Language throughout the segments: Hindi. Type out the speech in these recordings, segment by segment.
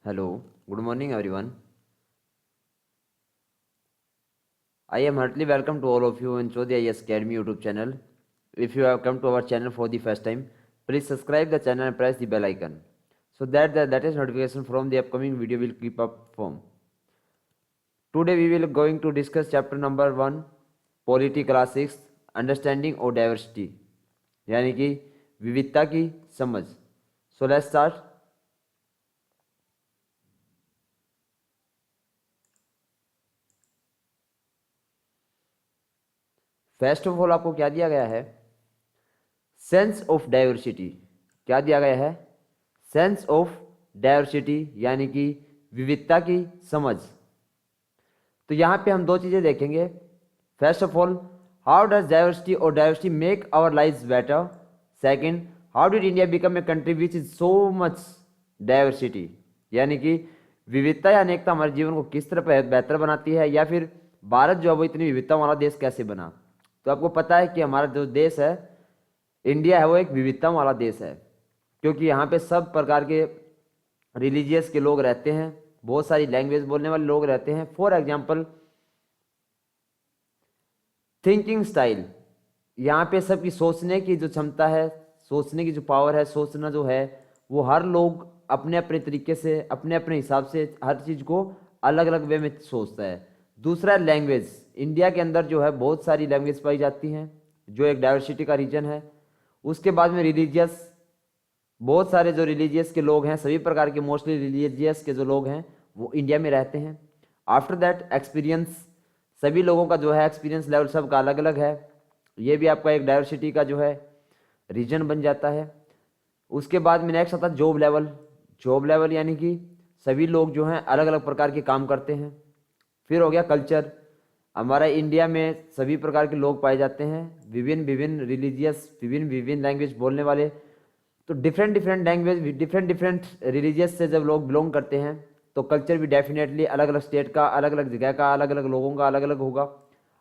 Hello, good morning everyone. I am heartily welcome to all of you in Chodhya IAS Academy YouTube channel. If you have come to our channel for the first time, please subscribe the channel and press the bell icon so that the latest notification from the upcoming video will keep up form. Today we will going to discuss chapter number 1, Polity Class 6, Understanding of Diversity, यानी कि विविधता की समझ. So let's start. First of all आपको क्या दिया गया है? Sense of diversity. क्या दिया गया है? सेंस ऑफ डाइवर्सिटी यानी कि विविधता की समझ. तो यहां पे हम दो चीजें देखेंगे. First of all, how does diversity और diversity make our lives better. Second, how did India become a country which is so much diversity, यानी कि विविधता या अनेकता हमारे जीवन को किस तरह बेहतर बनाती है, या फिर भारत जो है वो इतनी विविधता वाला देश कैसे बना. तो आपको पता है कि हमारा जो देश है इंडिया है वो एक विविधता वाला देश है, क्योंकि यहाँ पे सब प्रकार के रिलीजियस के लोग रहते हैं, बहुत सारी लैंग्वेज बोलने वाले लोग रहते हैं. फॉर एग्जाम्पल थिंकिंग स्टाइल, यहाँ पे सबकी सोचने की जो क्षमता है, सोचने की जो पावर है, सोचना जो है वो हर लोग अपने अपने तरीके से अपने अपने हिसाब से हर चीज़ को अलग अलग वे में सोचता है. दूसरा लैंग्वेज, इंडिया के अंदर जो है बहुत सारी लैंग्वेज पाई जाती हैं जो एक डाइवर्सिटी का रीजन है. उसके बाद में रिलीजियस, बहुत सारे जो रिलीजियस के लोग हैं, सभी प्रकार के मोस्टली रिलीजियस के जो लोग हैं वो इंडिया में रहते हैं. आफ्टर दैट एक्सपीरियंस, सभी लोगों का जो है एक्सपीरियंस लेवल सबका अलग अलग है, ये भी आपका एक डाइवर्सिटी का जो है रीजन बन जाता है. उसके बाद में नेक्स्ट आता है जॉब लेवल. जॉब लेवल यानी कि सभी लोग जो हैं अलग अलग प्रकार के काम करते हैं. फिर हो गया कल्चर, हमारा इंडिया में सभी प्रकार के लोग पाए जाते हैं, विभिन्न विभिन्न रिलीजियस, विभिन्न विभिन्न लैंग्वेज बोलने वाले. तो different different language, different different religious से जब लोग बिलोंग करते हैं तो कल्चर भी डेफिनेटली अलग अलग स्टेट का, अलग अलग जगह का, अलग अलग लोगों का अलग अलग होगा.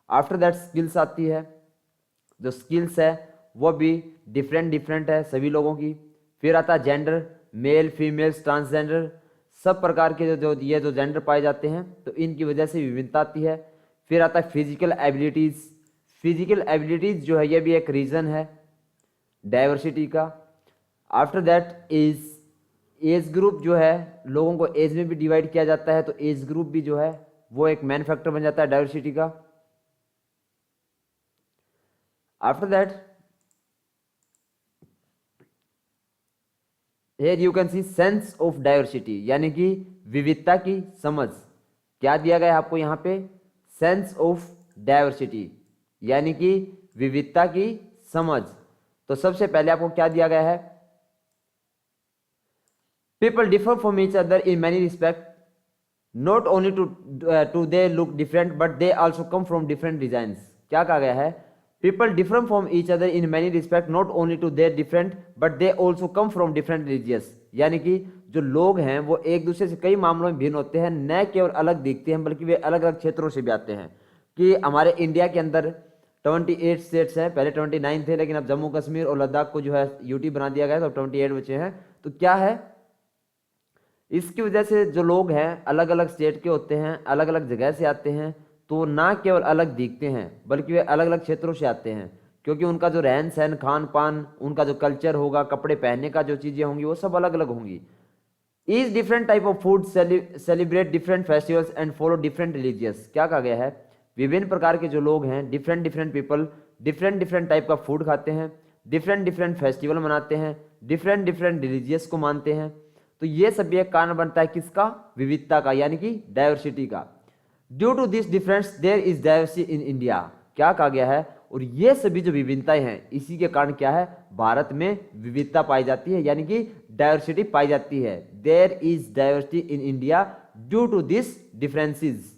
आफ्टर दैट स्किल्स आती है. जो स्किल्स है वो भी डिफरेंट डिफरेंट है सभी लोगों की. फिर आता है जेंडर, मेल फीमेल्स ट्रांसजेंडर, सब प्रकार के ये जो जेंडर पाए जाते हैं तो इनकी वजह से विभिन्नता आती है. फिर आता है फिजिकल एबिलिटीज़. फिजिकल एबिलिटीज़ जो है ये भी एक रीज़न है डाइवर्सिटी का. आफ्टर दैट एज ग्रुप जो है, लोगों को एज में भी डिवाइड किया जाता है, तो एज ग्रुप भी जो है वो एक मेन फैक्टर बन जाता है डाइवर्सिटी का. After that here you can see sense of diversity, यानी कि विविधता की समझ. क्या दिया गया है आपको यहाँ पे? सेंस ऑफ डाइवर्सिटी यानी कि विविधता की समझ. तो सबसे पहले आपको क्या दिया गया है? People differ from each other in many respect, not only to they look different but they also come from different designs. क्या कहा गया है? People differ from each other in many respect, not only to their different but they also come from different religious. यानी कि जो लोग हैं वो एक दूसरे से कई मामलों में भिन्न होते हैं, न केवल अलग दिखते हैं बल्कि वे अलग अलग क्षेत्रों से भी आते हैं. कि हमारे इंडिया के अंदर 28 स्टेट्स हैं, पहले 29 थे, लेकिन अब जम्मू कश्मीर और लद्दाख को जो है यूटी बना दिया गया, तो 28 बचे हैं. तो क्या है, इसकी वजह से जो लोग हैं अलग अलग स्टेट के होते हैं, अलग अलग जगह से आते हैं, तो ना केवल अलग दिखते हैं बल्कि वे अलग अलग क्षेत्रों से आते हैं, क्योंकि उनका जो रहन सहन, खान पान, उनका जो कल्चर होगा, कपड़े पहनने का जो चीज़ें होंगी वो सब अलग अलग होंगी. Each different type of food celebrate different festivals and follow different religious. क्या कहा गया है? विभिन्न प्रकार के जो लोग हैं, different different people different different type का फूड खाते हैं, डिफरेंट डिफरेंट फेस्टिवल मनाते हैं, डिफरेंट डिफरेंट रिलीजियस को मानते हैं. तो ये सब भी एक कारण बनता है किसका? विविधता का, यानी कि डाइवर्सिटी का. Due to this difference there is diversity in India. क्या कहा गया है? और ये सभी जो विभिन्नताएं हैं इसी के कारण क्या है? भारत में विविधता पाई जाती है, यानी कि डाइवर्सिटी पाई जाती है. There is diversity in India due to this differences.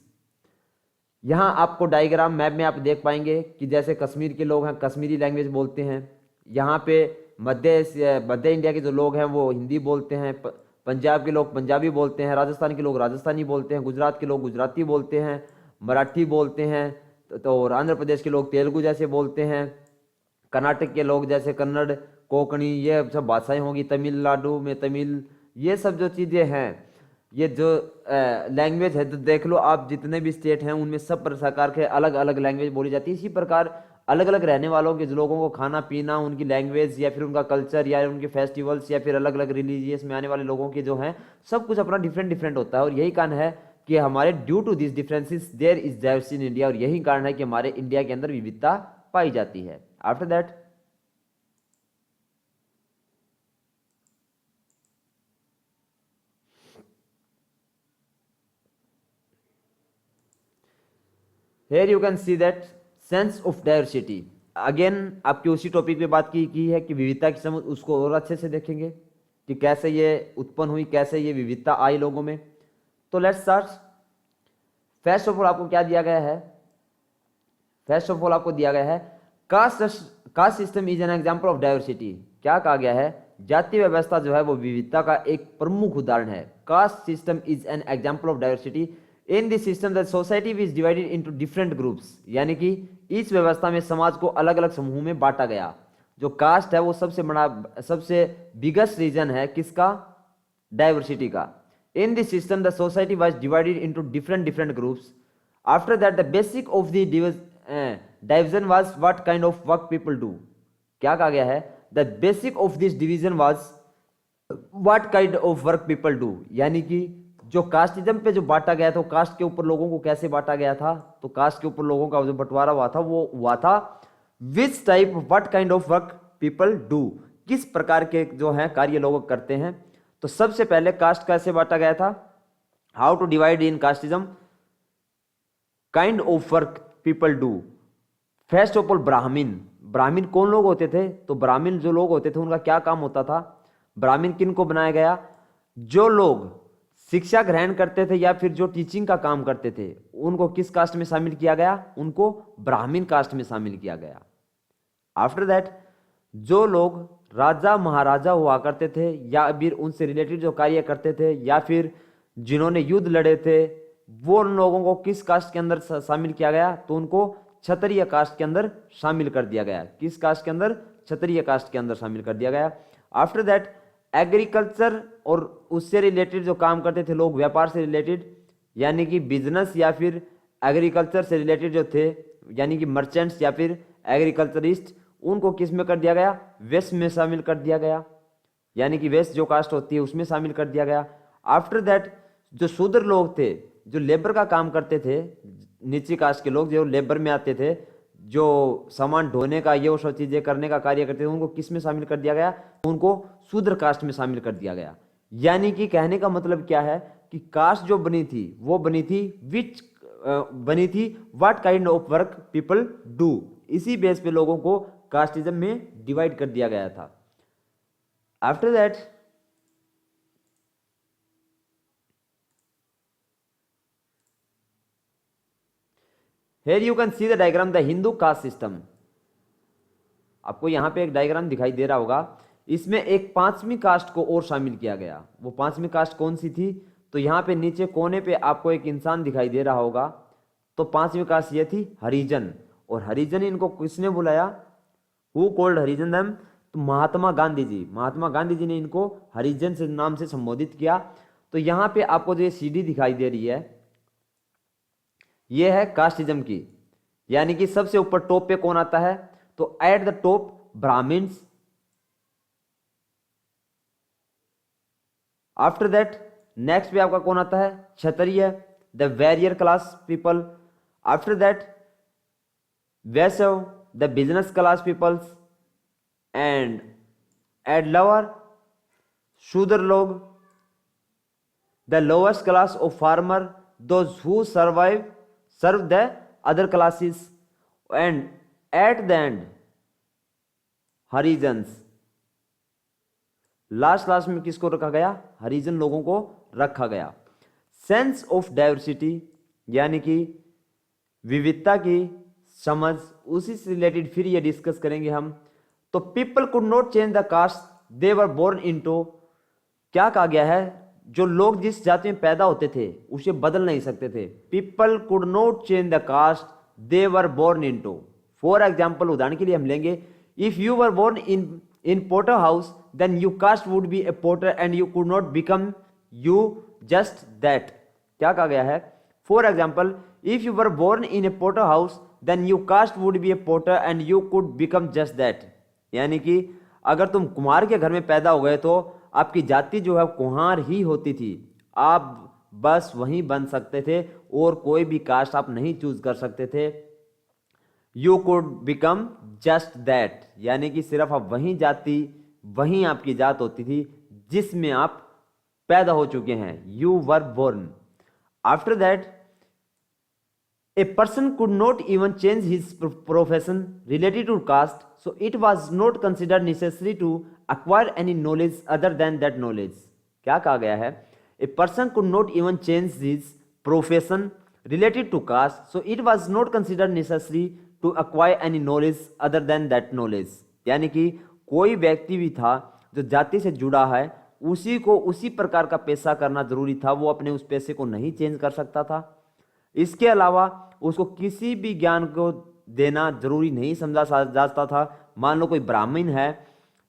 यहां आपको डायग्राम मैप में आप देख पाएंगे कि जैसे कश्मीर के लोग हैं कश्मीरी लैंग्वेज बोलते हैं, यहाँ पे मध्य इंडिया के जो लोग हैं वो हिंदी बोलते हैं, पंजाब के लोग पंजाबी बोलते हैं, राजस्थान के लोग राजस्थानी बोलते हैं, गुजरात के लोग गुजराती बोलते हैं, मराठी बोलते हैं, तो और आंध्र प्रदेश के लोग तेलुगु जैसे बोलते हैं, कर्नाटक के लोग जैसे कन्नड़, कोंकणी, ये सब भाषाएं होंगी, तमिलनाडु में तमिल, ये सब जो चीज़ें हैं ये जो लैंग्वेज है, तो देख लो आप जितने भी स्टेट हैं उनमें सब प्रकार के अलग अलग लैंग्वेज बोली जाती है। इसी प्रकार अलग अलग रहने वालों के लोगों को खाना पीना, उनकी लैंग्वेज या फिर उनका कल्चर या उनके फेस्टिवल्स या फिर अलग अलग रिलीजियस में आने वाले लोगों के जो हैं सब कुछ अपना डिफरेंट डिफरेंट होता है। और यही कारण है कि हमारे due to this differences there is diversity in India, और यही कारण है कि हमारे इंडिया के अंदर विविधता पाई जाती है। After that here you can see that sense of diversity। Again आपकी उसी टॉपिक पे बात की है कि विविधता की समझ, उसको और अच्छे से देखेंगे कि कैसे ये उत्पन्न हुई, कैसे ये विविधता आई लोगों में। तो let's start. First of all आपको क्या दिया गया है? फर्स्ट ऑफ ऑल आपको दिया गया है caste system is an example of diversity. क्या कहा गया है? जातीय व्यवस्था जो है वो विविधता का एक प्रमुख उदाहरण है। Caste system is an example of diversity. In this system the society is divided into different groups, यानी कि इस व्यवस्था में समाज को अलग अलग समूह में बांटा गया। जो कास्ट है वो सबसे बड़ा, सबसे बिगेस्ट रीजन है किसका? डाइवर्सिटी का। In this system the society was divided into different different groups. After that the basic of the division was what kind of work people do. क्या कहा गया है? The basic of this division was what kind of work people do, यानी कि जो कास्टिज्म पे जो बांटा गया था, तो कास्ट के ऊपर लोगों को कैसे बांटा गया था? तो कास्ट के ऊपर लोगों का जो बंटवारा हुआ था वो हुआ था which type what kind of work people do, किस प्रकार के जो है कार्य लोग करते हैं। तो सबसे पहले कास्ट कैसे बांटा गया था? How to divide in casteism, kind of work people do. First of all Brahman. ब्राह्मण कौन लोग होते थे? तो ब्राह्मण जो लोग होते थे उनका क्या काम होता था? ब्राह्मण किन को बनाया गया? जो लोग शिक्षा ग्रहण करते थे या फिर जो टीचिंग का काम करते थे उनको किस कास्ट में शामिल किया गया? उनको ब्राह्मण कास्ट में शामिल किया गया। आफ्टर दैट जो लोग राजा महाराजा हुआ करते थे या फिर उनसे रिलेटेड जो कार्य करते थे या फिर जिन्होंने युद्ध लड़े थे, वो लोगों को किस कास्ट के अंदर शामिल किया गया? तो उनको क्षत्रिय कास्ट के अंदर शामिल कर दिया गया। किस कास्ट के अंदर? क्षत्रिय कास्ट के अंदर शामिल कर दिया गया। आफ्टर दैट एग्रीकल्चर और उससे रिलेटेड जो काम करते थे लोग, व्यापार से रिलेटेड, यानी कि बिजनेस या फिर एग्रीकल्चर से रिलेटेड जो थे, यानी कि मर्चेंट्स या फिर एग्रीकल्चरिस्ट, उनको किस में कर दिया गया? वेस्ट में शामिल कर दिया गया, यानी कि वेस्ट जो कास्ट होती है उसमें शामिल कर दिया गया। आफ्टर दैट जो शूद्र लोग थे, जो लेबर का काम करते थे, नीची कास्ट के लोग जो लेबर में आते थे, जो सामान ढोने का ये वो सब चीजें करने का कार्य करते थे, उनको किस में शामिल कर दिया गया? उनको शूद्र कास्ट में शामिल कर दिया गया। यानी कि कहने का मतलब क्या है कि कास्ट जो बनी थी वो बनी थी विच बनी थी what kind of work people do. इसी बेस पे लोगों को कास्टिज्म में डिवाइड कर दिया गया था। After that here you can see the diagram the Hindu caste system। आपको यहां पे एक डायग्राम दिखाई दे रहा होगा, इसमें एक पांचवी कास्ट को और शामिल किया गया। वो पांचवी कास्ट कौन सी थी? तो यहां पे नीचे कोने पे आपको एक इंसान दिखाई दे रहा होगा, तो पांचवी कास्ट ये थी हरिजन। और हरिजन इनको किसने बुलाया? Who called Harijan them? तो महात्मा गांधी जी। महात्मा गांधी जी ने इनको हरिजन से नाम से संबोधित किया। तो यहां पे आपको जो ये सीढ़ी दिखाई दे रही है ये है कास्टिज्म की, यानी कि सबसे ऊपर टॉप पे कौन आता है? तो at the top Brahmins. After that next पे आपका कौन आता है? Kshatriya, the warrior class people. After that Vaishya, the business class peoples, and at lower Shudra लोग, the lowest class of farmer, those who serve the other classes, and at the end Harijans. Last में किसको रखा गया? हरिजन लोगों को रखा गया। सेंस ऑफ डाइवर्सिटी यानी कि विविधता की समझ, उसी से रिलेटेड फिर ये डिस्कस करेंगे हम। तो people could not change the caste they were born into. क्या कहा गया है? जो लोग जिस जाति में पैदा होते थे उसे बदल नहीं सकते थे। People could not change the caste they were born into. For example, उदाहरण के लिए हम लेंगे, if you were born in potter house then your caste would be a porter and you could not become you just that. क्या कहा गया है? For example, if you were born in a potter house then you caste would be a potter and you could become just that. यानी कि अगर तुम कुम्हार के घर में पैदा हो गए तो आपकी जाति जो है कुम्हार ही होती थी, आप बस वहीं बन सकते थे और कोई भी कास्ट आप नहीं चूज कर सकते थे। You could become just that, यानी कि सिर्फ आप वहीं जाति, वहीं आपकी जात होती थी जिसमें आप पैदा हो चुके हैं। You were born. After that a person could not even change his profession related to caste, so it was not considered necessary to acquire any knowledge other than that knowledge। क्या कहा गया है? A person could not even change his profession related to caste, so it was not considered necessary to acquire any knowledge other than that knowledge। यानी कि कोई व्यक्ति भी था जो जाति से जुड़ा है, उसी को उसी प्रकार का पेशा करना जरूरी था, वो अपने उस पेशे को नहीं चेंज कर सकता था। इसके अलावा उसको किसी भी ज्ञान को देना जरूरी नहीं समझा जाता था। मान लो कोई ब्राह्मण है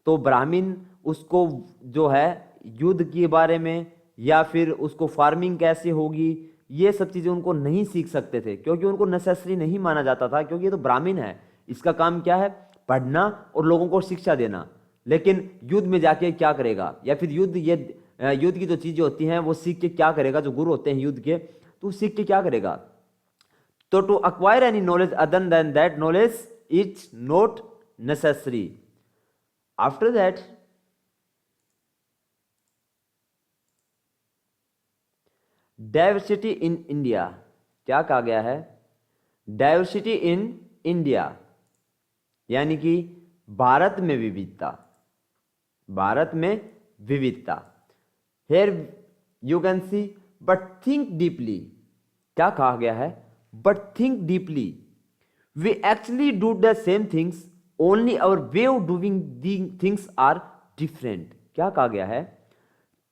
तो ब्राह्मण उसको जो है युद्ध के बारे में या फिर उसको फार्मिंग कैसे होगी, ये सब चीज़ें उनको नहीं सीख सकते थे क्योंकि उनको नेसेसरी नहीं माना जाता था, क्योंकि ये तो ब्राह्मण है, इसका काम क्या है? पढ़ना और लोगों को शिक्षा देना। लेकिन युद्ध में जाके क्या करेगा, या फिर युद्ध की जो चीज़ें होती हैं वो सीख के क्या करेगा? जो गुरु होते हैं युद्ध के, तो सीख के क्या करेगा? तो to acquire any knowledge other than that knowledge is not necessary. After that diversity in India. क्या कहा गया है? डाइवर्सिटी इन इंडिया, यानी कि भारत में विविधता, भारत में विविधता। Here you can see but think deeply. क्या कहा गया है? But think deeply, we actually do the same things, only our way of doing the things are different. क्या कहा गया है?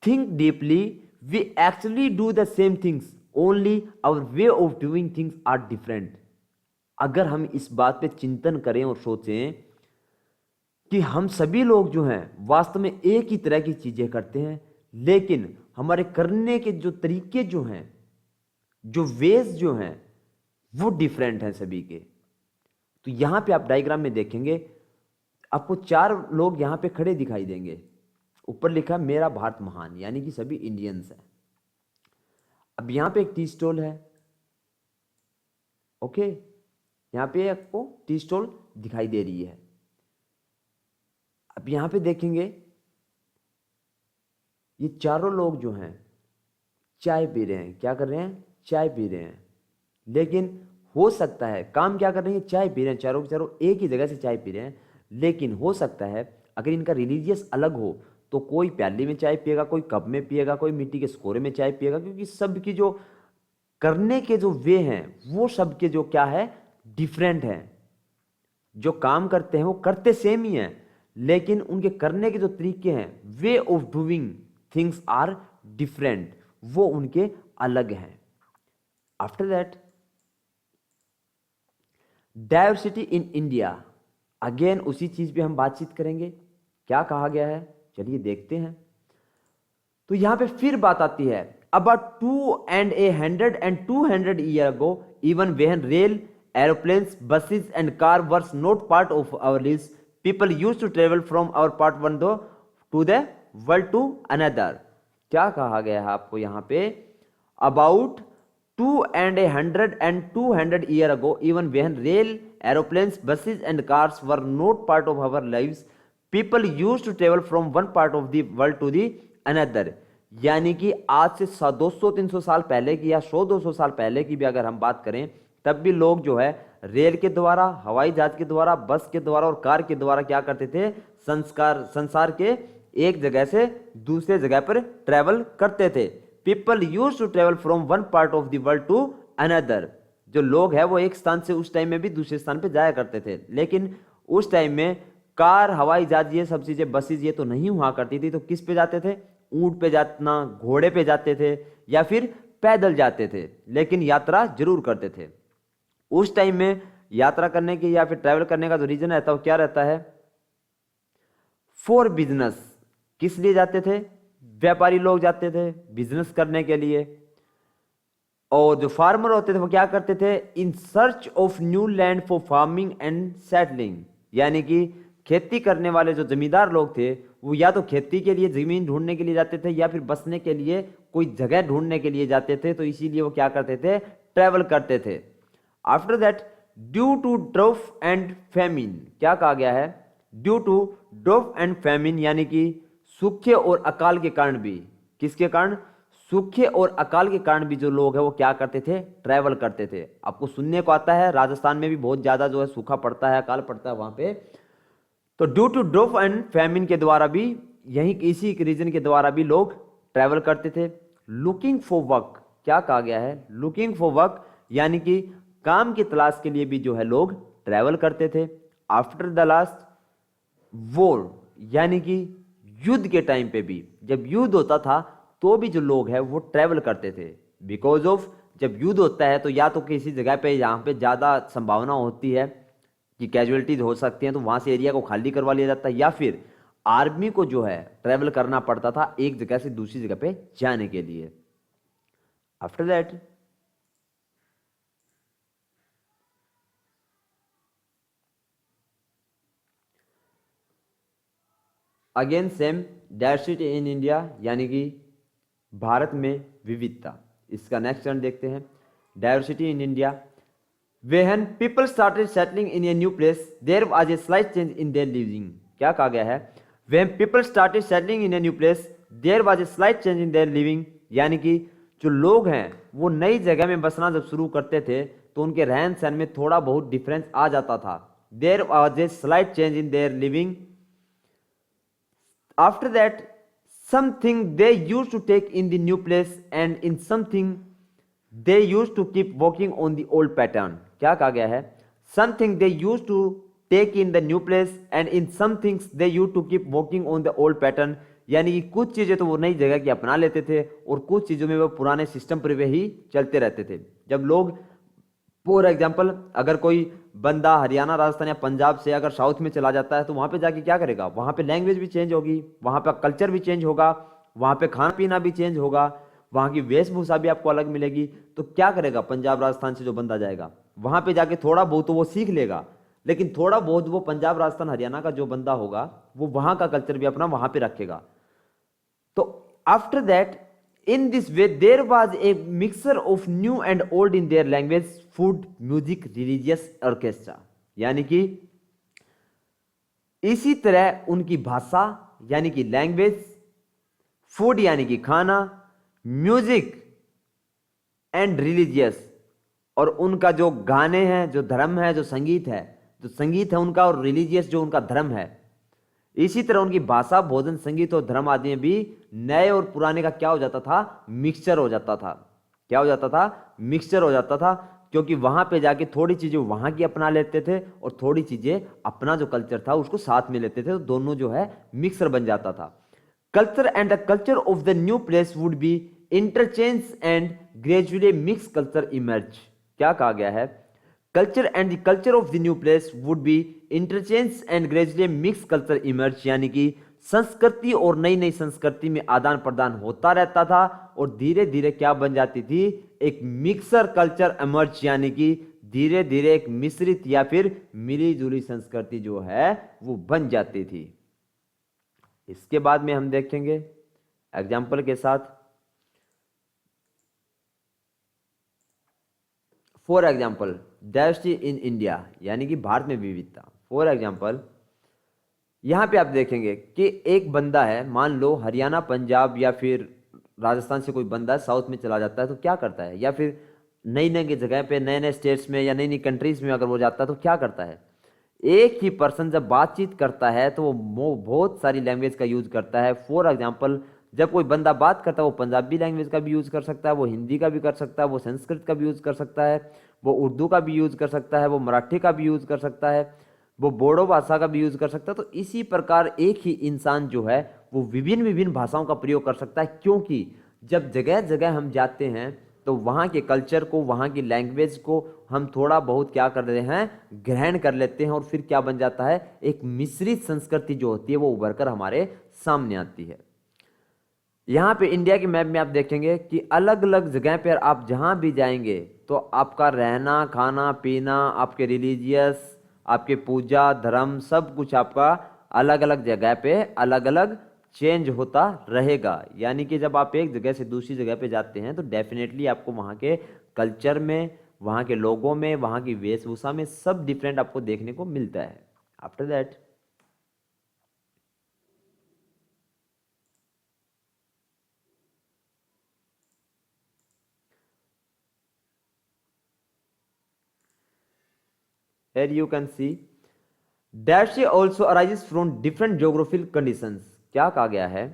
Think deeply, we actually do the same things, only our way of doing things are different. अगर हम इस बात पे चिंतन करें और सोचें कि हम सभी लोग जो हैं वास्तव में एक ही तरह की चीजें करते हैं, लेकिन हमारे करने के जो तरीके जो हैं, जो वेज जो हैं, वो डिफरेंट हैं सभी के। तो यहां पे आप डायग्राम में देखेंगे आपको 4 लोग यहां पे खड़े दिखाई देंगे। ऊपर लिखा मेरा भारत महान, यानी कि सभी इंडियंस हैं। अब यहां पे एक टी स्टॉल है, ओके, यहां पे आपको टी स्टॉल दिखाई दे रही है। अब यहां पे देखेंगे ये चारों लोग जो हैं चाय पी रहे हैं। क्या कर रहे हैं? चाय पी रहे हैं। लेकिन हो सकता है काम क्या कर रहे हैं? चाय पी रहे हैं, चारों के चारों एक ही जगह से चाय पी रहे हैं। लेकिन हो सकता है अगर इनका रिलीजियस अलग हो तो कोई प्याली में चाय पिएगा, कोई कप में पिएगा, कोई मिट्टी के स्कोरे में चाय पिएगा, क्योंकि सबकी जो करने के जो वे हैं वो सबके जो क्या है? डिफरेंट हैं। जो काम करते हैं वो करते सेम ही हैं, लेकिन उनके करने के जो तरीके हैं, way of doing things are different, वो उनके अलग हैं। After that diversity in India, again उसी चीज पे हम बातचीत करेंगे। क्या कहा गया है? चलिए देखते हैं। तो यहां पे फिर बात आती है about 200 years ago, even when rail, aeroplanes, buses and car were not part of our lives, people used to travel from our part one to the world to another। क्या कहा गया है आपको यहां पे? about 200 years ago, even when rail, aeroplanes, buses and cars were not part of our lives, people used to travel from one part of the world to the another। यानी कि आज से 200-300 साल पहले की या 100-200 साल पहले की भी अगर हम बात करें, तब भी लोग जो है रेल के द्वारा, हवाई जहाज के द्वारा, बस के द्वारा और कार के द्वारा क्या करते थे? संसार के एक जगह से दूसरे जगह पर ट्रेवल करते थे। People use to travel from one part of the world to another. जो लोग हैं वो एक स्थान से उस टाइम में भी दूसरे स्थान पे जाया करते थे, लेकिन उस टाइम में कार, हवाई जहाज, ये सब चीजें, बसेज ये तो नहीं हुआ करती थी। तो किस पे जाते थे? ऊंट पे जाना, घोड़े पे जाते थे या फिर पैदल जाते थे, लेकिन यात्रा जरूर करते थे। उस टाइम में यात्रा करने की या फिर ट्रैवल करने का जो रीजन रहता है वो क्या रहता है? For business. किस लिए जाते थे? व्यापारी लोग जाते थे बिजनेस करने के लिए, और जो फार्मर होते थे वो क्या करते थे, in search of new land for farming and settling, यानी कि खेती करने वाले जो जमींदार लोग थे वो या तो खेती के लिए जमीन ढूंढने के लिए जाते थे या फिर बसने के लिए कोई जगह ढूंढने के लिए जाते थे, तो इसीलिए वो क्या करते थे, ट्रेवल करते थे। After that due to drought and famine, क्या कहा गया है, due to drought and famine, यानी कि सूखे और अकाल के कारण भी, किसके कारण, सूखे और अकाल के कारण भी जो लोग हैं वो क्या करते थे, ट्रैवल करते थे। आपको सुनने को आता है राजस्थान में भी बहुत ज्यादा जो है सूखा पड़ता है, अकाल पड़ता है वहां पे, तो due to drought and famine के द्वारा भी, यही इसी रीजन के द्वारा भी लोग ट्रैवल करते थे। लुकिंग फॉर वर्क, क्या कहा गया है, लुकिंग फॉर वर्क, यानी कि काम की तलाश के लिए भी जो है लोग ट्रैवल करते थे। आफ्टर द लास्ट वॉर, यानी कि युद्ध के टाइम पे भी, जब युद्ध होता था तो भी जो लोग हैं वो ट्रैवल करते थे, बिकॉज ऑफ जब युद्ध होता है तो या तो किसी जगह पे जहां पे ज्यादा संभावना होती है कि कैजुअलिटीज हो सकती हैं तो वहां से एरिया को खाली करवा लिया जाता है, या फिर आर्मी को जो है ट्रैवल करना पड़ता था एक जगह से दूसरी जगह पे जाने के लिए। After that again same, diversity in India, यानी कि भारत में विविधता। इसका नेक्स्ट टर्न देखते हैं, diversity in India. When people started settling in a new place, there was a slight change in their living. क्या कहा गया है, When people started settling in a new place, there was a slight change in their living, यानी कि जो लोग हैं वो नई जगह में बसना जब शुरू करते थे तो उनके रहन सहन में थोड़ा बहुत डिफरेंस आ जाता था। There was a slight change in their living. After that, something they used to take in the new place and in something they used to keep working on the old pattern. क्या कहा गया है, something they used to take in the new place and in some things they used to keep working on the old pattern, यानी कि कुछ चीजें तो वो नई जगह की अपना लेते थे और कुछ चीजों में वो पुराने सिस्टम पर वे ही चलते रहते थे। जब लोग फॉर एग्जाम्पल अगर कोई बंदा हरियाणा राजस्थान या पंजाब से अगर साउथ में चला जाता है तो वहां पे जाके क्या करेगा, वहां पे लैंग्वेज भी चेंज होगी, वहां पे कल्चर भी चेंज होगा, वहां पे खाना पीना भी चेंज होगा, वहां की वेशभूषा भी आपको अलग मिलेगी। तो क्या करेगा, पंजाब राजस्थान से जो बंदा जाएगा वहां पे जाके थोड़ा बहुत तो वो सीख लेगा, लेकिन थोड़ा बहुत वो पंजाब राजस्थान हरियाणा का जो बंदा होगा वो वहां का कल्चर भी अपना वहां पे रखेगा। तो after that in this way there was a mixture of new and old in their language, food, music, religious, orchestra, यानी कि इसी तरह उनकी भाषा यानी कि लैंग्वेज, फूड यानी कि खाना, म्यूजिक एंड रिलीजियस, और उनका जो गाने हैं, जो धर्म है, जो संगीत है उनका, और रिलीजियस जो उनका धर्म है। इसी तरह उनकी भाषा, भोजन, संगीत और धर्म आदि में भी नए और पुराने का क्या हो जाता था, मिक्सचर हो जाता था। क्या हो जाता था, मिक्सचर हो जाता था, क्योंकि वहां पे जाके थोड़ी चीजें वहां की अपना लेते थे और थोड़ी चीजें अपना जो कल्चर था उसको साथ में लेते थे, तो दोनों जो है मिक्सर बन जाता था। Culture and the culture of the new place would be interchange and gradually mix culture emerge. क्या कहा गया है, culture and the culture of the new place would be interchange and gradually mix culture emerge, यानी कि संस्कृति और नई नई संस्कृति में आदान प्रदान होता रहता था और धीरे धीरे क्या बन जाती थी, एक मिक्सर कल्चर इमर्ज, यानी कि धीरे धीरे एक मिश्रित या फिर मिली जुली संस्कृति जो है वो बन जाती थी। इसके बाद में हम देखेंगे एग्जाम्पल के साथ, for example diversity in India, यानी कि भारत में विविधता। फॉर एग्जाम्पल यहां पे आप देखेंगे कि एक बंदा है, मान लो हरियाणा, पंजाब या फिर राजस्थान से कोई बंदा साउथ में चला जाता है तो क्या करता है, या फिर नई नई जगह पे, नए नए स्टेट्स में या नई नई कंट्रीज में अगर वो जाता है तो क्या करता है, एक ही पर्सन जब बातचीत करता है तो वो बहुत सारी लैंग्वेज का यूज करता है। फॉर एग्जाम्पल जब कोई बंदा बात करता है वो पंजाबी लैंग्वेज का भी यूज कर सकता है, वो हिंदी का भी कर सकता है, वो संस्कृत का भी यूज कर सकता है, वो उर्दू का भी यूज कर सकता है, वो मराठी का भी यूज कर सकता है, वो बोडो भाषा का भी यूज कर सकता है। तो इसी प्रकार एक ही इंसान जो है वो विभिन्न विभिन्न भाषाओं का प्रयोग कर सकता है, क्योंकि जब जगह जगह हम जाते हैं तो वहाँ के कल्चर को, वहाँ की लैंग्वेज को हम थोड़ा बहुत क्या कर रहे हैं, ग्रहण कर लेते हैं, और फिर क्या बन जाता है, एक मिश्रित संस्कृति जो होती है वो उभर कर हमारे सामने आती है। यहाँ पे इंडिया के मैप में आप देखेंगे कि अलग अलग जगह पर आप जहाँ भी जाएंगे तो आपका रहना खाना पीना, आपके रिलीजियस, आपके पूजा धर्म, सब कुछ आपका अलग अलग जगह पे अलग अलग चेंज होता रहेगा। यानी कि जब आप एक जगह से दूसरी जगह पे जाते हैं तो डेफिनेटली आपको वहाँ के कल्चर में, वहाँ के लोगों में, वहाँ की वेशभूषा में सब डिफरेंट आपको देखने को मिलता है। After that here you can see diversity also arises from different geographical conditions। क्या कहा गया है?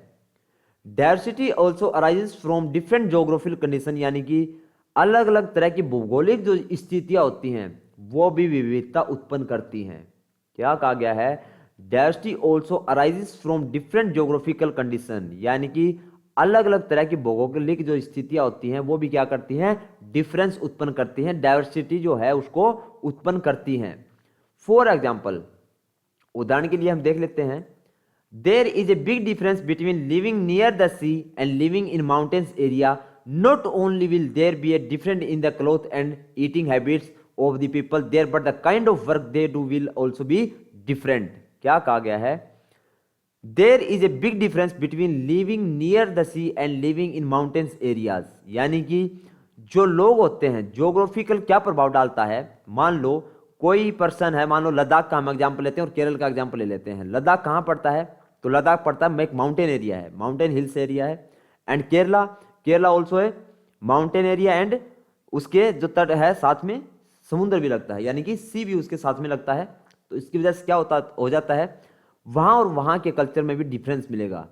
Diversity also arises from different geographical condition, यानी कि अलग अलग तरह की भौगोलिक जो स्थितियां होती हैं वो भी विविधता उत्पन्न करती हैं। क्या कहा गया है? Diversity also arises from different geographical condition, यानी कि अलग अलग तरह की भौगोलिक जो स्थितियां होती हैं वो भी क्या करती हैं? डिफरेंस उत्पन्न करती हैं, डायवर्सिटी जो है उसको उत्पन्न करती हैं। फॉर एग्जाम्पल, उदाहरण के लिए हम देख लेते हैं, there is a big difference between living near the sea and living in mountains area. Not only will there be a different in the cloth and eating habits of the people there, but the kind of work they do will also be different. क्या कहा गया है? There is a big difference between living near the sea and living in mountains areas, यानी कि जो लोग होते हैं ज्योग्राफिकल क्या प्रभाव डालता है। मान लो कोई पर्सन है, मान लो लद्दाख का हम एग्जाम्पल लेते हैं और केरल का एग्जाम्पल ले लेते हैं। लद्दाख कहाँ पड़ता है? तो लद्दाख पड़ता है एक माउंटेन एरिया है, माउंटेन हिल्स एरिया है। एंड केरला, केरला ऑल्सो है माउंटेन एरिया एंड उसके जो तट है साथ में समुद्र भी लगता है, यानी कि सी भी उसके साथ में लगता है। तो इसकी वजह से क्या होता हो जाता है, वहां और वहां के कल्चर में भी डिफरेंस मिलेगा।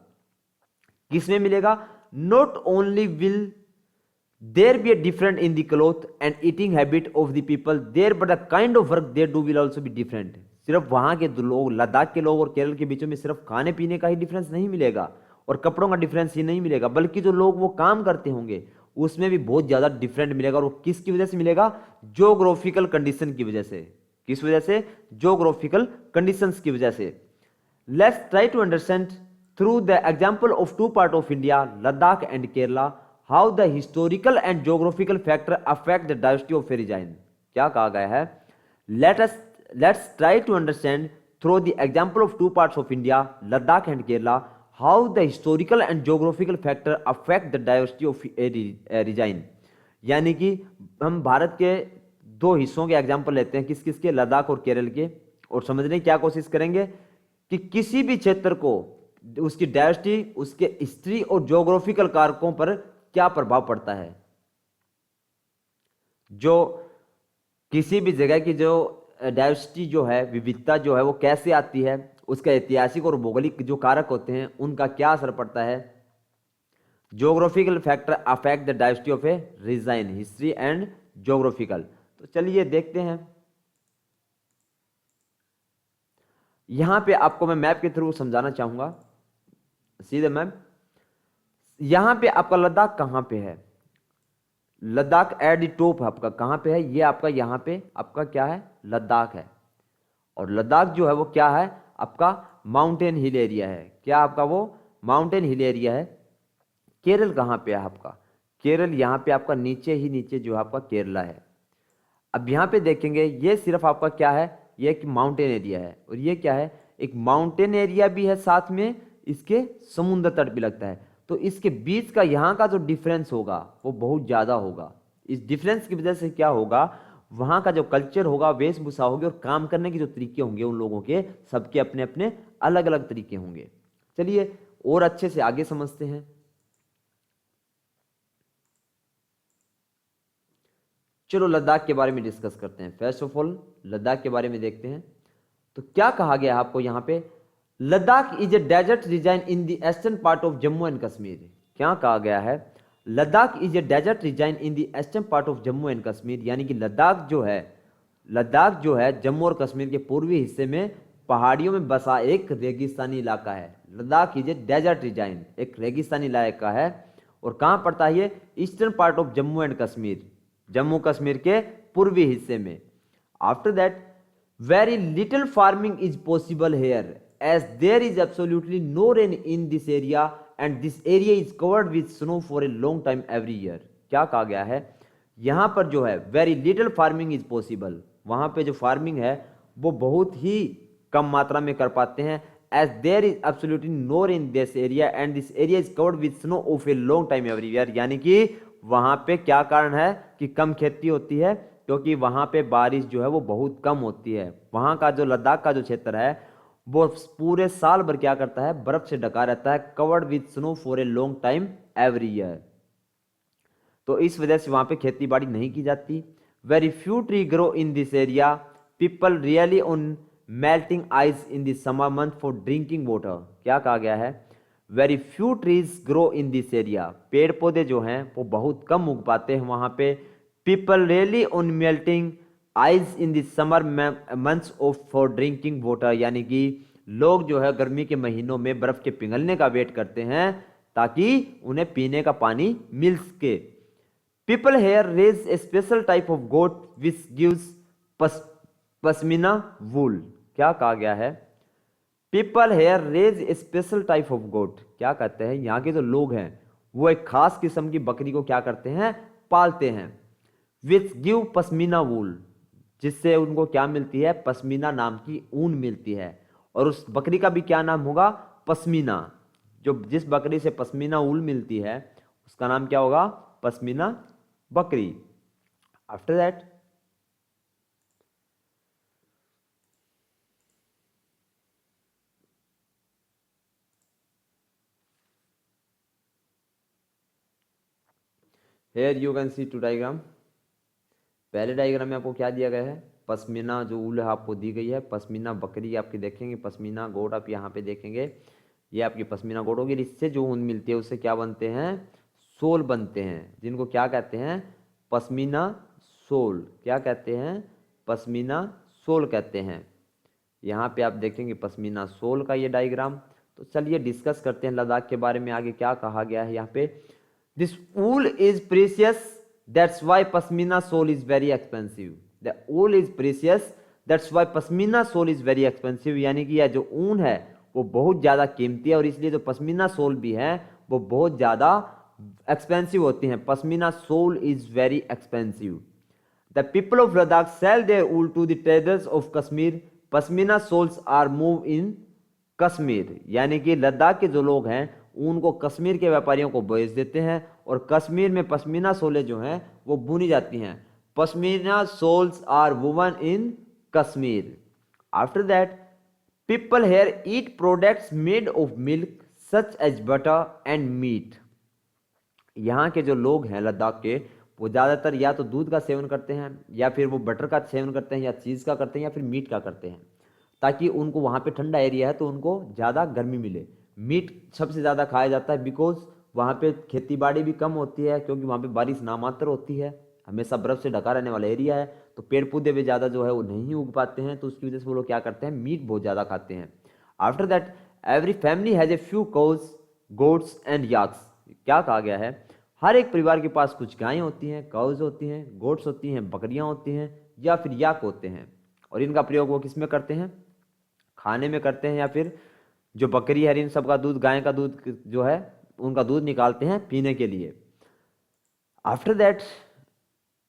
किसमें मिलेगा? Not only will there be a different in the cloth and eating habit of the people there, but the kind of work they do will also be different। सिर्फ वहां के लोग, लद्दाख के लोग और केरल के बीच में सिर्फ खाने पीने का ही डिफरेंस नहीं मिलेगा और कपड़ों का डिफरेंस ही नहीं मिलेगा, बल्कि जो लोग वो काम करते होंगे उसमें भी बहुत ज्यादा डिफरेंट मिलेगा। और वो किसकी वजह से मिलेगा? ज्योग्राफिकल कंडीशन की वजह से। किस वजह से? ज्योग्राफिकल कंडीशंस की वजह से। Let's try to understand through the example of two part of India, Ladakh and Kerala, how the historical and geographical factor affect the diversity of a region। क्या कहा गया है? let's try to understand through the example of two parts of India, Ladakh and Kerala, how the historical and geographical factor affect the diversity of a region। यानी कि हम भारत के दो हिस्सों के एग्जाम्पल लेते हैं, किस किस के? लद्दाख और केरल के, और समझने की क्या कोशिश करेंगे कि किसी भी क्षेत्र को उसकी डायवर्सिटी, उसके हिस्ट्री और ज्योग्राफिकल कारकों पर क्या प्रभाव पड़ता है। जो किसी भी जगह की जो डायवर्सिटी जो है, विविधता जो है, वो कैसे आती है, उसका ऐतिहासिक और भौगोलिक जो कारक होते हैं उनका क्या असर पड़ता है। Geographical factor affect the diversity of a region, history and geographical. तो चलिए देखते हैं। यहां पे आपको मैं मैप के थ्रू समझाना चाहूंगा। सीधे मैप, यहां पे आपका लद्दाख कहां पे है? लद्दाख एट द टॉप आपका कहां पे है? ये आपका यहां पे आपका क्या है? लद्दाख है। और लद्दाख जो है वो क्या है? आपका माउंटेन हिल एरिया है। क्या आपका? वो माउंटेन हिल एरिया है। केरल कहां पे है आपका? केरल यहां पे आपका नीचे ही नीचे जो है आपका केरला है। अब यहां पे देखेंगे ये सिर्फ आपका क्या है? ये एक माउंटेन एरिया है। और ये क्या है? एक माउंटेन एरिया भी है, साथ में इसके समुद्र तट भी लगता है। तो इसके बीच का यहाँ का जो डिफरेंस होगा वो बहुत ज़्यादा होगा। इस डिफरेंस की वजह से क्या होगा? वहाँ का जो कल्चर होगा, वेशभूषा होगी और काम करने के जो तरीके होंगे उन लोगों के, सबके अपने अपने अलग अलग तरीके होंगे। चलिए और अच्छे से आगे समझते हैं। चलो लद्दाख के बारे में डिस्कस करते हैं। फर्स्ट ऑफ ऑल लद्दाख के बारे में देखते हैं। तो क्या कहा गया है आपको यहाँ पे? Ladakh is a desert region in the eastern part of Jammu and Kashmir. क्या कहा गया है? Ladakh is a desert region in the eastern part of Jammu and Kashmir, यानी कि लद्दाख जो है जम्मू और कश्मीर के पूर्वी हिस्से में पहाड़ियों में बसा एक रेगिस्तानी इलाका है। Ladakh is a desert region, एक रेगिस्तानी इलाका है। और कहाँ पड़ता है ये? Eastern part of Jammu and Kashmir, Jammu Kashmir के पूर्वी हिस्से में। After that very little farming is possible here as there is absolutely no rain in this area and this area is covered with snow for a long time every year. क्या कहा गया है, यहाँ पर जो है very little farming is possible, वहाँ पे जो फार्मिंग है वो बहुत ही कम मात्रा में कर पाते हैं। As there is absolutely no rain in this area and this area is covered with snow of a long time every year. यानी कि वहाँ पे क्या कारण है कि कम खेती होती है, क्योंकि वहाँ पे बारिश जो है वो बहुत कम होती है। वहाँ का जो लद्दाख का जो क्षेत्र है वो पूरे साल भर क्या करता है, बर्फ से ढका रहता है, covered with snow for a long time every year. तो इस वजह से वहां पे खेती बाड़ी नहीं की जाती। Very few tree grow in this area, people really on melting ice in this summer month for drinking water. क्या कहा गया है, very few trees grow in this area, पेड़ पौधे जो हैं वो बहुत कम उग पाते हैं वहां पे। People really on melting ice in this summer months of for drinking water, यानी कि लोग जो है गर्मी के महीनों में बर्फ के पिघलने का वेट करते हैं ताकि उन्हें पीने का पानी मिल सके। People here raise a special type of goat which gives pashmina wool। क्या कहा गया है, People here raise a special type of goat। क्या कहते हैं, यहाँ के जो लोग हैं वो एक खास किस्म की बकरी को क्या करते हैं, पालते हैं। Which give पश्मीना wool, जिससे उनको क्या मिलती है, पश्मीना नाम की ऊन मिलती है। और उस बकरी का भी क्या नाम होगा, पश्मीना। जो जिस बकरी से पश्मीना ऊन मिलती है उसका नाम क्या होगा, पश्मीना बकरी। After that here you can see two diagram. पहले डायग्राम में आपको क्या दिया गया है, पश्मीना जो ऊल है आपको दी गई है, पश्मीना बकरी आपकी देखेंगे, पश्मीना गोट आप यहाँ पे देखेंगे, ये आपकी पश्मीना गोट होगी। इससे जो ऊन मिलती है उससे क्या बनते हैं, सोल बनते हैं, जिनको क्या कहते हैं, पश्मीना सोल। क्या कहते हैं, पश्मीना सोल कहते हैं। यहाँ पे आप देखेंगे पश्मीना सोल का ये डायग्राम। तो चलिए डिस्कस करते हैं लद्दाख के बारे में, आगे क्या कहा गया है यहाँ पे। This wool is precious that's why pashmina shawl is very expensive. The wool is precious that's why pashmina shawl is very expensive, यानी कि यह जो ऊन है वो बहुत ज़्यादा कीमती है और इसलिए जो पश्मीना सोल भी है वो बहुत ज़्यादा एक्सपेंसिव होती हैं। Pashmina shawl is very expensive. The people of Ladakh sell their wool to the traders of Kashmir, pashmina shawls are move in Kashmir, यानी कि लद्दाख के जो लोग हैं ऊन को कश्मीर के व्यापारियों को बेच देते हैं और कश्मीर में पश्मीना सोले जो हैं वो बुनी जाती हैं। Pashmina shawls are woven in Kashmir. After that people here eat products made of milk such as butter and meat. यहाँ के जो लोग हैं लद्दाख के वो ज़्यादातर या तो दूध का सेवन करते हैं या फिर वो बटर का सेवन करते हैं या चीज़ का करते हैं या फिर मीट का करते हैं, ताकि उनको वहाँ पे ठंडा एरिया है तो उनको ज़्यादा गर्मी मिले। मीट सबसे ज़्यादा खाया जाता है बिकॉज वहाँ पे खेती बाड़ी भी कम होती है, क्योंकि वहाँ पे बारिश नामात्र होती है, हमेशा बर्फ़ से ढका रहने वाला एरिया है, तो पेड़ पौधे भी ज़्यादा जो है वो नहीं उग पाते हैं, तो उसकी वजह से वो लोग क्या करते हैं, मीट बहुत ज़्यादा खाते हैं। After that every family has a few cows goats and yaks. क्या कहा गया है, हर एक परिवार के पास कुछ गायें होती हैं, काउज होती हैं, गोट्स होती हैं, बकरियां होती हैं या फिर याक होते हैं। और इनका प्रयोग वो किस में करते हैं, खाने में करते हैं, या फिर जो बकरी है इन सब का दूध, गाय का दूध जो है उनका दूध निकालते हैं पीने के लिए। After that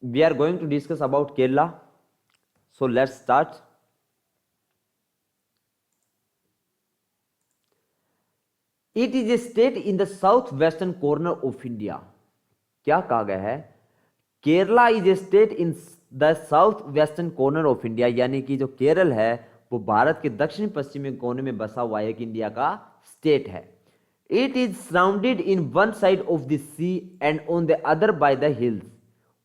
we are going to discuss about Kerala, so let's start. It is a state in the south western corner of India. क्या कहा गया है, Kerala is a state in the south western corner of India, यानी कि जो केरल है वो भारत के दक्षिण पश्चिमी कोने में बसा हुआ एक इंडिया का स्टेट है। It is surrounded in one side of the sea and on the other by the hills.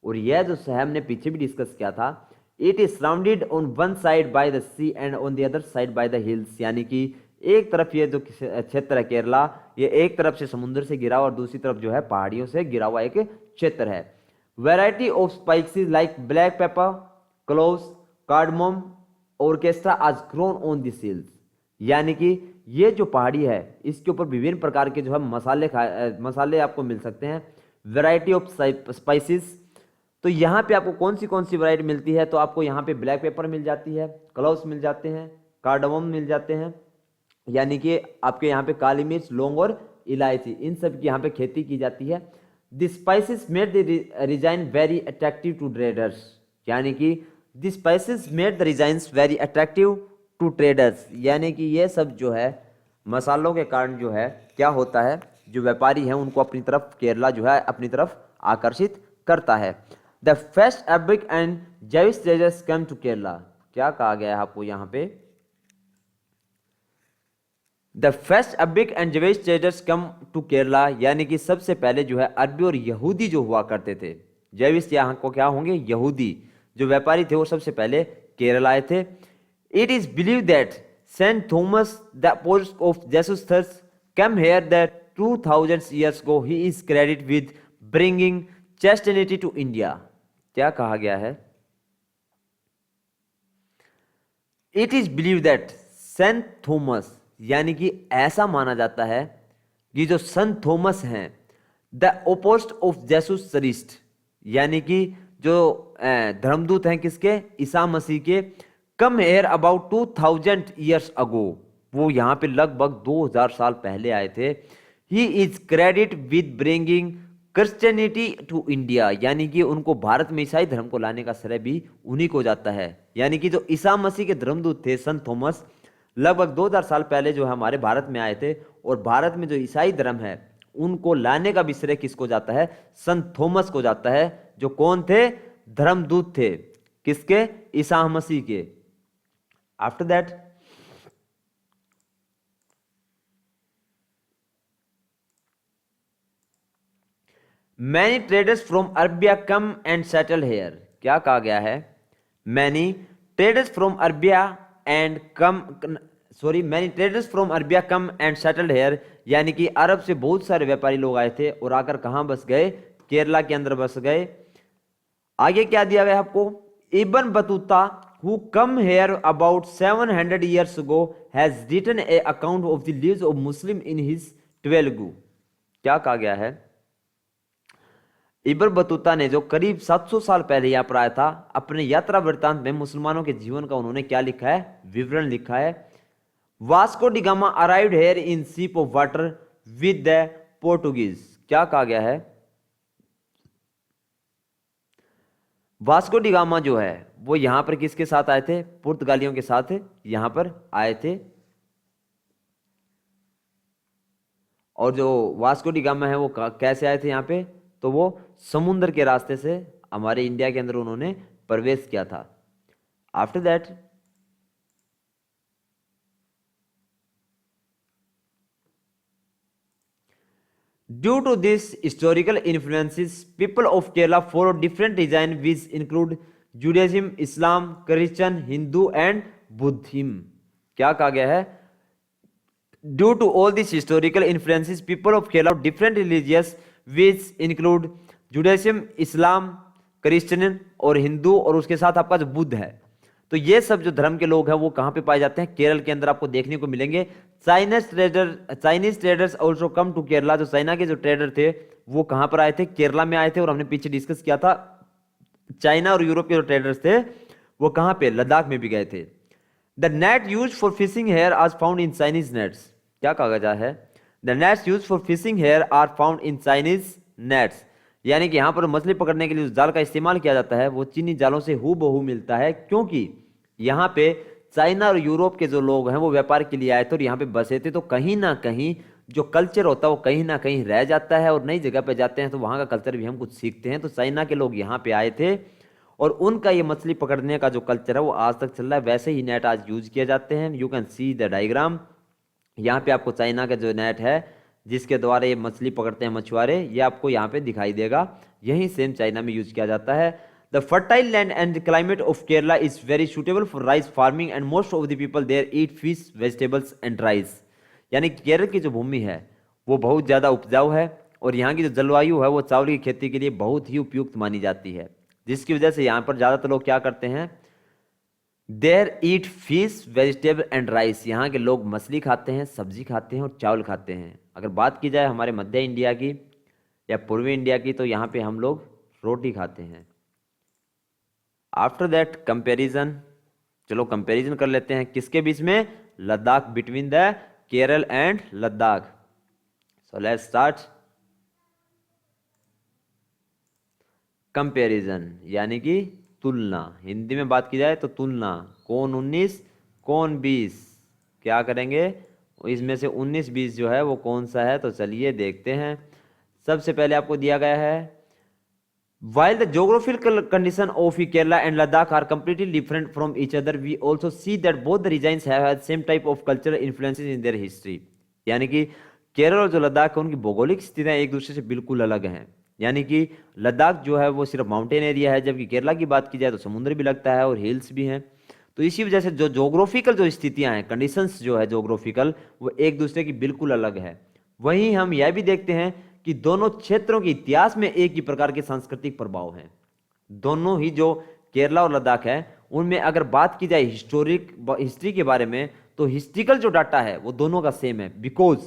और यह जो हमने ने पीछे भी डिस्कस किया था, it is surrounded on one side by the sea and on the other side by the hills, यानी कि एक तरफ ये जो क्षेत्र है केरला, ये एक तरफ से समुद्र से घिरा हुआ और दूसरी तरफ जो है पहाड़ियों से घिरा हुआ एक क्षेत्र है। Variety of spices like black pepper, cloves, cardamom, orchestra आज ग्रोन ऑन दिस हिल्स, यानी कि ये जो पहाड़ी है इसके ऊपर विभिन्न प्रकार के जो है मसाले आपको मिल सकते हैं। वैरायटी ऑफ स्पाइसेस, तो यहाँ पे आपको कौन सी वैरायटी मिलती है, तो आपको यहाँ पे ब्लैक पेपर मिल जाती है, क्लोव्स मिल जाते हैं, कार्डमम मिल जाते हैं, यानी कि आपके यहाँ पे काली मिर्च, लौंग और इलायची, इन सब की यहाँ पे खेती की जाती है। The spices made the region very attractive to traders, यानी कि the spices made the regions very attractive to traders, यानी कि ये सब जो है मसालों के कारण जो है क्या होता है, जो व्यापारी हैं उनको अपनी तरफ केरला जो है अपनी तरफ आकर्षिट करता है। The first Arabic and Jewish traders come to Kerala, क्या कहा गया है आपको यहाँ पे, the first Arabic and Jewish traders come to Kerala, यानी कि सबसे पहले जो है अरबी और यहूदी जो हुआ करते थे, जैविश यहाँ को क्या होंगे, यहूदी जो व्यापारी थे वो सबसे पहले केरल आए थे। It is believe that saint Thomas the apostle of Jesus come here that 2000 years ago he is credited with bringing Christianity to India, क्या कहा गया है, it is believe that saint Thomas, यानी कि ऐसा माना जाता है कि जो संत थॉमस हैं the apostle of Jesus Christ, यानी कि जो धर्मदूत हैं किसके, ईसा मसीह के, come here about 2000 years ago, वो यहाँ पे लगभग 2000 साल पहले आए थे। He is credit with bringing Christianity to India, यानी कि उनको भारत में ईसाई धर्म को लाने का श्रेय भी उन्हीं को जाता है, यानी कि जो ईसा मसीह के धर्मदूत थे संत थॉमस, लगभग 2000 साल पहले जो हमारे भारत में आए थे, और भारत में जो ईसाई धर्म है उनको लाने का भी श्रेय किसको जाता है, संत थॉमस को जाता है, जो कौन थे, धर्मदूत थे किसके, ईसा मसीह के। After that many traders from Arabia come and settle here, क्या कहा गया है, many traders from Arabia and many traders from Arabia come and settled here, यानी कि अरब से बहुत सारे व्यापारी लोग आए थे और आकर कहां बस गए, केरला के अंदर बस गए। आगे क्या दिया गया आपको, Ibn Battuta who come here about 700 years ago has written a account of the lives of Muslim in his Telugu, क्या कहा गया है, इब्न बतूता ने जो करीब 700 साल पहले यहाँ पर आया था, अपने यात्रा वृत्तांत में मुसलमानों के जीवन का उन्होंने क्या लिखा है, विवरण लिखा है। Vasco D gamma arrived here in ship of water with the Portuguese, क्या कहा गया है, वास्को डी गामा जो है वो यहां पर किसके साथ आए थे, पुर्तगालियों के साथ यहां पर आए थे। और जो वास्को डी गामा है वो कैसे आए थे यहाँ पे, तो वो समुद्र के रास्ते से हमारे इंडिया के अंदर उन्होंने प्रवेश किया था। After that due to this historical influences people of Kerala follow different design which include Judaism, Islam, Christian, Hindu and Buddhism, क्या कहा गया है, due to all this historical influences people of Kerala different religious which include Judaism, Islam, Christian और हिंदू, और उसके साथ आपका जो बुद्ध है, तो ये सब जो धर्म के लोग हैं वो कहां पे पाए जाते हैं, केरल के अंदर आपको देखने को मिलेंगे। Chinese traders also come to Kerala, जो चाइना के जो ट्रेडर थे वो कहां पर आए थे, केरला में आए थे, और हमने पीछे डिस्कस किया था चाइना और यूरोप के जो ट्रेडर्स थे वो कहां पे, लद्दाख में भी गए थे। The net use for fishing here are found in Chinese nets, क्या कहा गया है, the nets use for fishing here are found in Chinese nets, यानी कि यहां पर मछली पकड़ने के लिए जो जाल का इस्तेमाल किया जाता है वो चीनी जालों से हूबहू मिलता है, क्योंकि यहां पे चाइना और यूरोप के जो लोग हैं वो व्यापार के लिए आए थे और यहाँ पे बसे थे, तो कहीं ना कहीं जो कल्चर होता है वो कहीं ना कहीं रह जाता है, और नई जगह पे जाते हैं तो वहाँ का कल्चर भी हम कुछ सीखते हैं। तो चाइना के लोग यहाँ पे आए थे और उनका ये मछली पकड़ने का जो कल्चर है वो आज तक चल रहा है, वैसे ही नेट आज यूज किए जाते हैं। You can see the diagram, यहाँ पे आपको चाइना का जो नेट है जिसके द्वारा ये मछली पकड़ते हैं मछुआरे, ये आपको यहाँ पे दिखाई देगा, यही सेम चाइना में यूज किया जाता है। The fertile land and the climate of Kerala is very suitable for rice farming and most of the people there eat fish, vegetables and rice. यानी केरल की जो भूमि है वो बहुत ज़्यादा उपजाऊ है और यहाँ की जो जलवायु है वो चावल की खेती के लिए बहुत ही उपयुक्त मानी जाती है, जिसकी वजह से यहाँ पर ज़्यादातर लोग क्या करते हैं, there eat fish, vegetable and rice, यहाँ के लोग मछली खाते हैं, सब्जी खाते हैं और चावल खाते हैं। अगर बात की जाए हमारे मध्य इंडिया की या पूर्वी इंडिया की तो यहाँ पे हम लोग रोटी खाते हैं। आफ्टर दैट कंपैरिजन, चलो कंपैरिजन कर लेते हैं किसके बीच में, Ladakh, between the Kerala and Ladakh, so let's start. Comparison यानी कि तुलना, हिंदी में बात की जाए तो तुलना। कौन 19 कौन 20, क्या करेंगे, इसमें से 19 20 जो है वो कौन सा है, तो चलिए देखते हैं। सबसे पहले आपको दिया गया है, while the geographical condition of Kerala and Ladakh are completely different from each other, we also see that both the regions have had same type of cultural influences in their history। यानी कि केरल और जो लद्दाख है उनकी भौगोलिक स्थितियां एक दूसरे से बिल्कुल अलग हैं। यानी कि लद्दाख जो है वो सिर्फ माउंटेन एरिया है, जबकि केरला की बात की जाए तो समुद्र भी लगता है और हिल्स भी हैं। तो इसी वजह से जो जोग्राफिकल जो स्थितियां हैं, कंडीशंस जो है जोग्राफिकल, वो एक दूसरे की बिल्कुल अलग है। वहीं हम यह भी देखते हैं कि दोनों क्षेत्रों के इतिहास में एक ही प्रकार के सांस्कृतिक प्रभाव हैं। दोनों ही जो केरला और लद्दाख है उनमें अगर बात की जाए हिस्ट्री के बारे में, तो हिस्ट्रिकल जो डाटा है वो दोनों का सेम है, because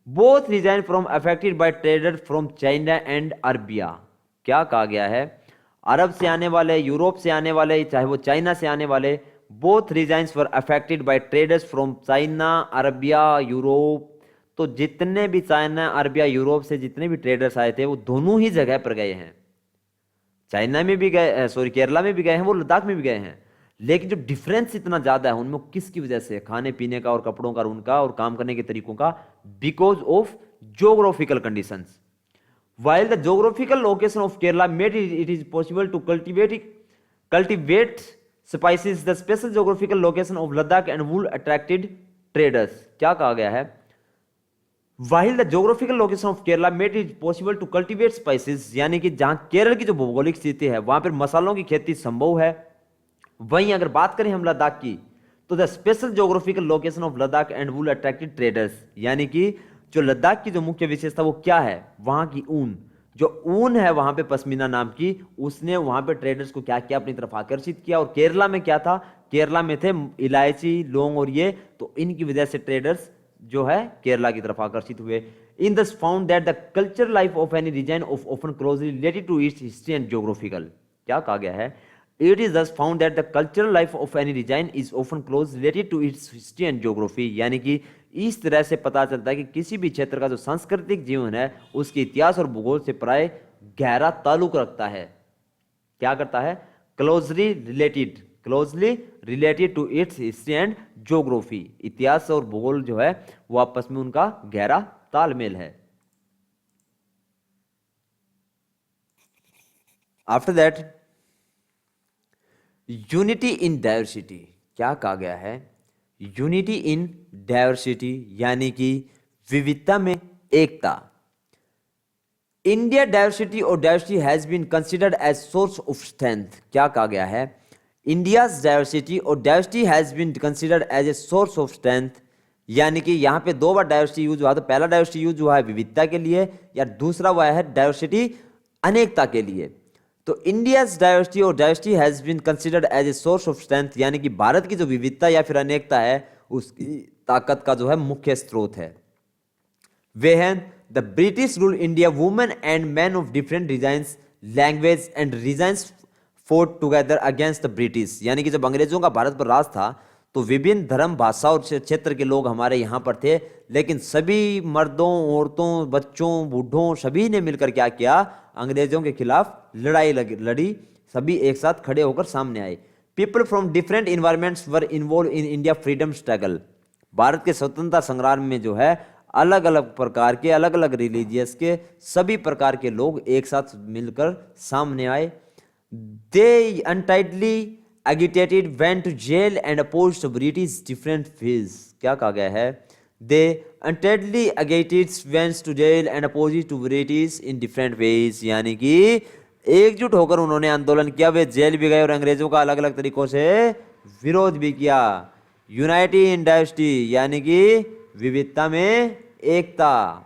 both region from affected by trader from China and Arabia. क्या कहा गया है, अरब से आने वाले, यूरोप से आने वाले, चाहे वो चाइना से आने वाले, both regions were affected by traders from China, Arabia, Europe. तो जितने भी चाइना, अरबिया, यूरोप से जितने भी ट्रेडर्स आए थे वो दोनों ही जगह पर गए हैं। चाइना में भी गए, सॉरी केरला में भी गए हैं, वो लद्दाख में भी गए हैं। लेकिन जो डिफरेंस इतना ज्यादा है उनमें, किसकी वजह से, खाने पीने का और कपड़ों का, उनका और काम करने के तरीकों का, because of geographical conditions. While the geographical location of Kerala made it is possible to cultivate spices, the special geographical location of Ladakh and wool attracted traders। क्या कहा गया है, While the geographical location of Kerala made it possible to cultivate spices, यानी कि जहां केरल की जो भौगोलिक स्थिति है वहां पर मसालों की खेती संभव है। वहीं अगर बात करें हम लद्दाख की, तो the special geographical location of Ladakh and wool attracted traders, यानी कि जो लद्दाख की जो मुख्य विशेषता वो क्या है, वहां की ऊन, जो ऊन है वहां पे पश्मीना नाम की, उसने वहां पे ट्रेडर्स को क्या किया, अपनी तरफ आकर्षित किया। और केरला में क्या था, केरला में थे इलायची, लौंग और ये, तो इनकी वजह से ट्रेडर्स जो है केरला की तरफ आकर्षित हुए। In thus found that the culture life of any region of often closely related to its history and geographical. क्या कहा गया है, It is thus found that the cultural life of any region is often closely related to its history and geography। यानी कि इस तरह से पता चलता है कि किसी भी क्षेत्र का जो सांस्कृतिक जीवन है उसके इतिहास और भूगोल से प्राय गहरा ताल्लुक रखता है। क्या करता है, closely related to its history and geography. इतिहास और भूगोल जो है वो आपस में उनका गहरा तालमेल है। After that, unity in diversity. क्या कहा गया है, यूनिटी इन डाइवर्सिटी यानी कि विविधता में एकता। इंडिया डाइवर्सिटी और diversity has been considered as source of strength. क्या कहा गया है, इंडियाज डाइवर्सिटी और diversity has been considered as a source of strength. यानी कि यहां पे दो बार डाइवर्सिटी यूज हुआ, तो पहला डाइवर्सिटी यूज हुआ है विविधता के लिए, या दूसरा हुआ है डाइवर्सिटी अनेकता के लिए। तो इंडियाज डाइवर्सिटी और diversity has been considered as a source of strength, यानी कि भारत की जो विविधता या फिर अनेकता है उसकी ताकत का जो है मुख्य स्रोत है। वे हैं the British rule India, women and man of different regions, language and regions fought together against the British. यानी कि जब अंग्रेजों का भारत पर राज था तो विभिन्न धर्म, भाषा और क्षेत्र के लोग हमारे यहाँ पर थे, लेकिन सभी मर्दों, औरतों, बच्चों, बूढ़ों सभी ने मिलकर क्या किया, अंग्रेजों के खिलाफ लड़ाई लड़ी, सभी एक साथ खड़े होकर सामने आए। People from different environments were involve in India freedom struggle. Bharat के स्वतंत्रता संग्राम में जो है अलग अलग प्रकार के, अलग अलग रिलीजियस के सभी प्रकार के लोग एक साथ मिलकर सामने आए। दे untidily agitated, went to jail and opposed to British different ways। क्या कहा गया है, they untiedly agitated, went to jail and opposed to British in different ways। यानी कि एकजुट होकर उन्होंने आंदोलन किया, वे जेल भी गए और अंग्रेजों का अलग अलग तरीकों से विरोध भी किया। यूनाइटी इन डाइवर्सिटी यानी कि विविधता में एकता।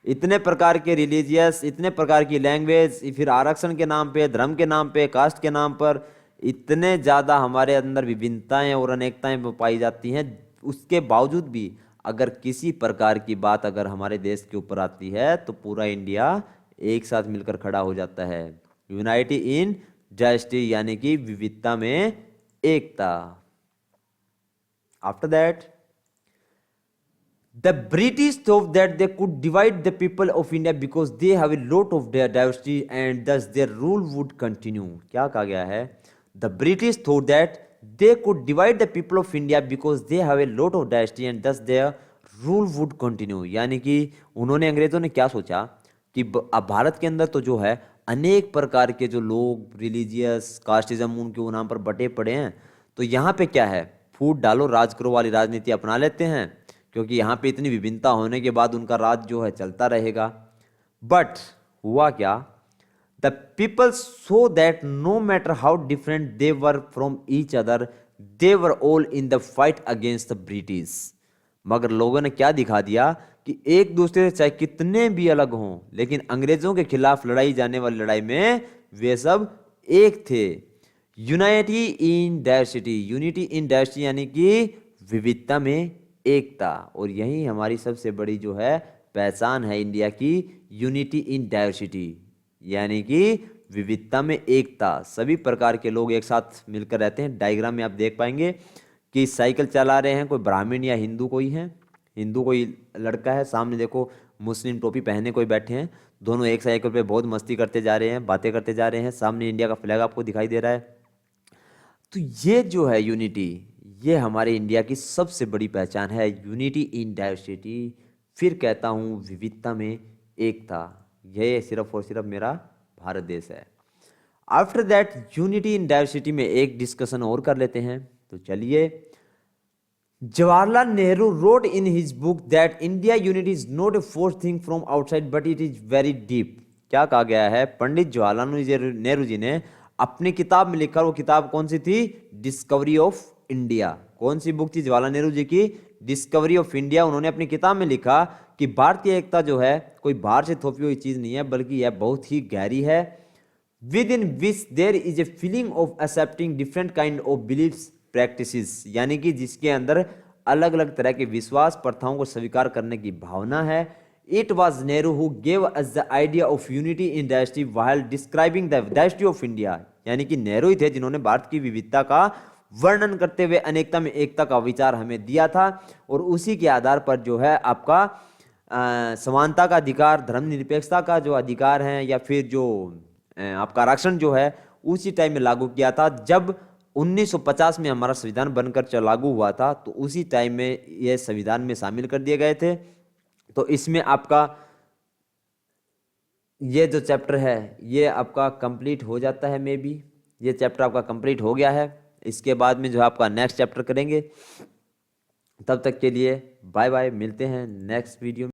इतने प्रकार के रिलीजियस, इतने प्रकार की लैंग्वेज, फिर आरक्षण के नाम पे, धर्म के नाम पे, कास्ट के नाम पर इतने ज़्यादा हमारे अंदर विभिन्नताएं और अनेकताएं पाई जाती हैं, उसके बावजूद भी अगर किसी प्रकार की बात अगर हमारे देश के ऊपर आती है तो पूरा इंडिया एक साथ मिलकर खड़ा हो जाता है। यूनाइटी इन डाइवर्सिटी यानी कि विविधता में एकता। After that, The British thought that they could divide the people of India because they have a lot of their diversity and thus their rule would continue. क्या कहा गया है? The British thought that they could divide the people of India because they have a lot of diversity and thus their rule would continue. यानी कि उन्होंने, अंग्रेजों ने क्या सोचा कि अब भारत के अंदर तो जो है अनेक प्रकार के जो लोग रिलीजियस कास्टिज्म उनके नाम पर बटे पड़े हैं, तो यहाँ पे क्या है, फूट डालो राज करो वाली राजनीति अपना लेते हैं, क्योंकि यहाँ पे इतनी विभिन्नता होने के बाद उनका राज जो है चलता रहेगा। बट हुआ क्या, the people so that no matter how different they were from each other they were all in the fight against the British. मगर लोगों ने क्या दिखा दिया कि एक दूसरे से चाहे कितने भी अलग हों, लेकिन अंग्रेजों के खिलाफ लड़ाई जाने वाली लड़ाई में वे सब एक थे। Unity in diversity, unity in diversity यानी कि विविधता में एकता, और यही हमारी सबसे बड़ी जो है पहचान है इंडिया की, यूनिटी इन डाइवर्सिटी यानी कि विविधता में एकता। सभी प्रकार के लोग एक साथ मिलकर रहते हैं। डायग्राम में आप देख पाएंगे कि साइकिल चला रहे हैं, कोई ब्राह्मण या हिंदू कोई है, हिंदू कोई लड़का है, सामने देखो मुस्लिम टोपी पहने कोई बैठे हैं, दोनों एक साइकिल पे बहुत मस्ती करते जा रहे हैं, बातें करते जा रहे हैं, सामने इंडिया का फ्लैग आपको दिखाई दे रहा है। तो ये जो है यूनिटी, ये हमारे इंडिया की सबसे बड़ी पहचान है, यूनिटी इन डाइवर्सिटी। फिर कहता हूँ विविधता में एकता, यह सिर्फ और सिर्फ मेरा भारत देश है। After that unity in diversity में एक डिस्कशन और कर लेते हैं, तो चलिए। Jawaharlal Nehru wrote in his book that India unity is not a fourth thing from outside but it is very deep. क्या कहा गया है? पंडित जवाहरलाल नेहरू जी ने अपनी किताब में लिखा, वो किताब कौन सी थी? Discovery of India. कौन सी बुक थी जवाहरलाल नेहरू जी की? Discovery of India. उन्होंने अपनी किताब में लिखा कि भारतीय एकता जो है कोई बाहर से थोपी हुई चीज नहीं है, बल्कि यह बहुत ही गहरी है। Within which there is a feeling of accepting different kind of beliefs practices, यानी कि जिसके अंदर अलग अलग तरह के विश्वास प्रथाओं को स्वीकार करने की भावना है। It was Nehru who gave us the idea of unity in diversity while describing the diversity of India, यानी कि नेहरू ही थे जिन्होंने भारत की विविधता का वर्णन करते हुए अनेकता में एकता का विचार हमें दिया था। और उसी के आधार पर जो है आपका समानता का अधिकार, धर्मनिरपेक्षता का जो अधिकार है, या फिर जो आपका आरक्षण जो है उसी टाइम में लागू किया था। जब 1950 में हमारा संविधान बनकर लागू हुआ था, तो उसी टाइम में ये संविधान में शामिल कर दिए गए थे। तो इसमें आपका ये जो चैप्टर है ये आपका कंप्लीट हो जाता है। मे बी ये चैप्टर आपका कंप्लीट हो गया है। इसके बाद में जो है आपका नेक्स्ट चैप्टर करेंगे। तब तक के लिए बाय बाय, मिलते हैं नेक्स्ट वीडियो में।